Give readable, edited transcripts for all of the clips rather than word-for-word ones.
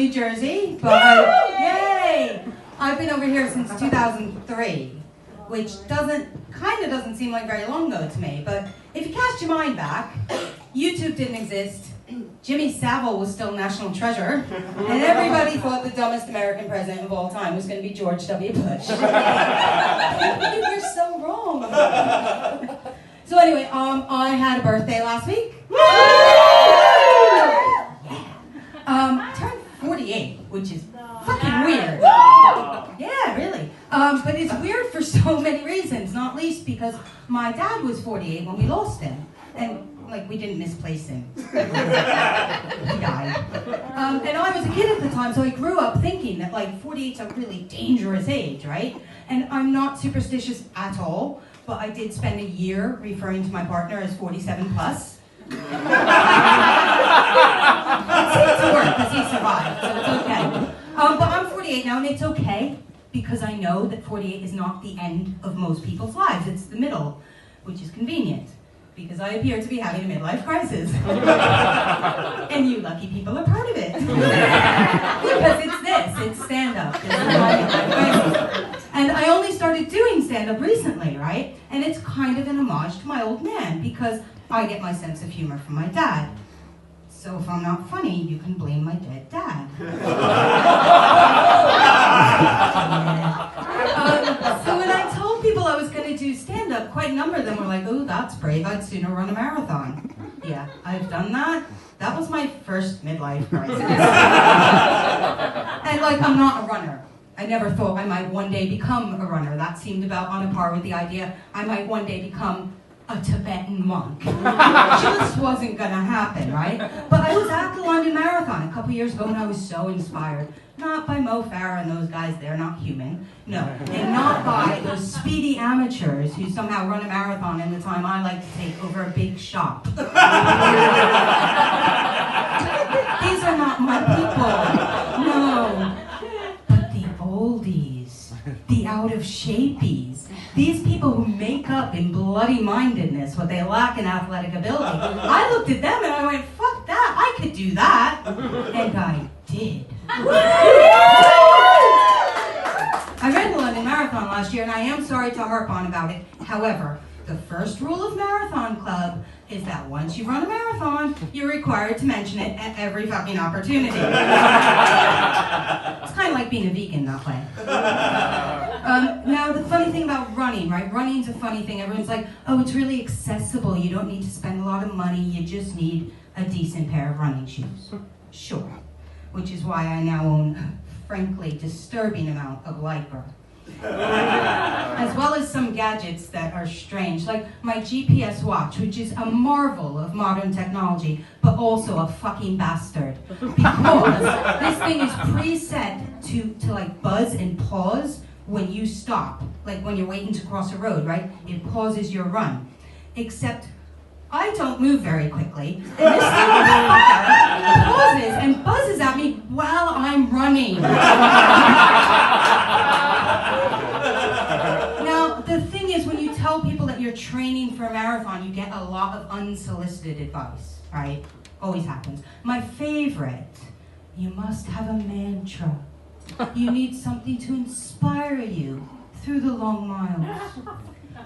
New Jersey, but yay! I've been over here since 2003, which kind of doesn't seem like very long ago to me, but if you cast your mind back, YouTube didn't exist, Jimmy Savile was still national treasure, and everybody thought the dumbest American president of all time was going to be George W. Bush. We're so wrong. So anyway, I had a birthday last week. Turned 48, which is fucking weird. Yeah, really. But it's weird for so many reasons, not least because my dad was 48 when we lost him. And, we didn't misplace him. He died. And I was a kid at the time, so I grew up thinking that, 48's a really dangerous age, right? And I'm not superstitious at all, but I did spend a year referring to my partner as 47 plus. It seemed to work because he survived, so it's okay. But I'm 48 now, and it's okay because I know that 48 is not the end of most people's lives. It's the middle, which is convenient because I appear to be having a midlife crisis. And you lucky people are part of it. Because it's stand-up. And I only started doing stand-up recently, right? And it's kind of an homage to my old man because I get my sense of humor from my dad. So if I'm not funny, you can blame my dead dad. So when I told people I was going to do stand-up, quite a number of them were like, "Oh, that's brave. I'd sooner run a marathon." Yeah, I've done that. That was my first midlife crisis. And I'm not a runner. I never thought I might one day become a runner. That seemed about on a par with the idea I might one day become a Tibetan monk. Just wasn't gonna happen, right? But I was at the London Marathon a couple years ago and I was so inspired. Not by Mo Farah and those guys, they're not human. No, and not by those speedy amateurs who somehow run a marathon in the time I like to take over a big shop. These are not my people. No. But the oldies, the out-of-shapies, these people who make up in bloody-mindedness what they lack in athletic ability. I looked at them and I went, fuck that, I could do that. And I did. I ran the London Marathon last year and I am sorry to harp on about it. However, the first rule of Marathon Club is that once you run a marathon, you're required to mention it at every fucking opportunity. It's kind of like being a vegan that way. Now, the funny thing about running, right? Running's a funny thing. Everyone's like, oh, it's really accessible. You don't need to spend a lot of money. You just need a decent pair of running shoes. Sure. Which is why I now own, frankly, disturbing amount of Lycra. As well as some gadgets that are strange, like my GPS watch, which is a marvel of modern technology, but also a fucking bastard. Because this thing is preset to buzz and pause when you stop, like when you're waiting to cross a road, right? It pauses your run. Except I don't move very quickly, and this little fucker pauses and buzzes at me while I'm running. Now, the thing is, when you tell people that you're training for a marathon, you get a lot of unsolicited advice, right? Always happens. My favorite, you must have a mantra. You need something to inspire you through the long miles.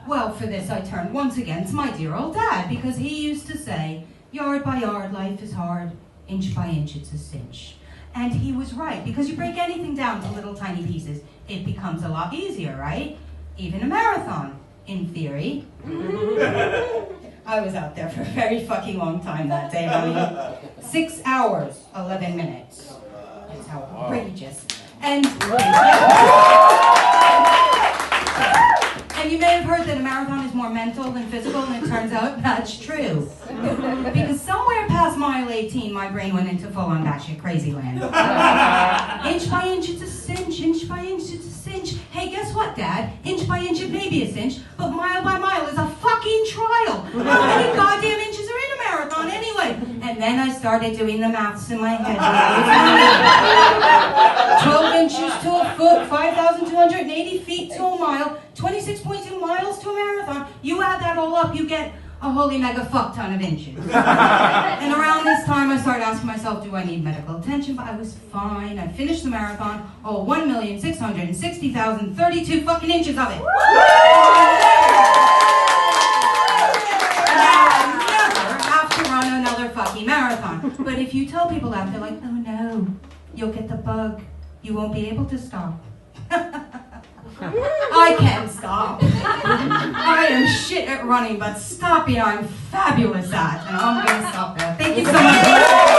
Well, for this I turned once again to my dear old dad, because he used to say, yard by yard, life is hard, inch by inch, it's a cinch. And he was right, because you break anything down to little tiny pieces, it becomes a lot easier, right? Even a marathon, in theory. I was out there for a very fucking long time that day, honey. 6 hours, 11 minutes. That's how outrageous. And you may have heard that a marathon is more mental than physical, and it turns out that's true. Because somewhere past mile 18, my brain went into full-on batshit crazy land. Inch by inch, it's a cinch. Inch by inch, it's a cinch. Hey, guess what, Dad? Inch by inch, it may be a cinch, but mile by mile is a fucking trial. How many goddamn inches are in a marathon anyway? And then I started doing the maths in my head. 12 inches to a foot, 5,280 feet to a mile, 26.2 miles to a marathon. You add that all up, you get a holy mega fuck ton of inches. And around this time, I started asking myself, do I need medical attention? But I was fine. I finished the marathon, 1,660,032 fucking inches of it. Another fucking marathon. But if you tell people that, they're like, oh no, you'll get the bug. You won't be able to stop. I can't stop. I am shit at running, but stopping I'm fabulous at. And I'm going to stop there. Thank you so much.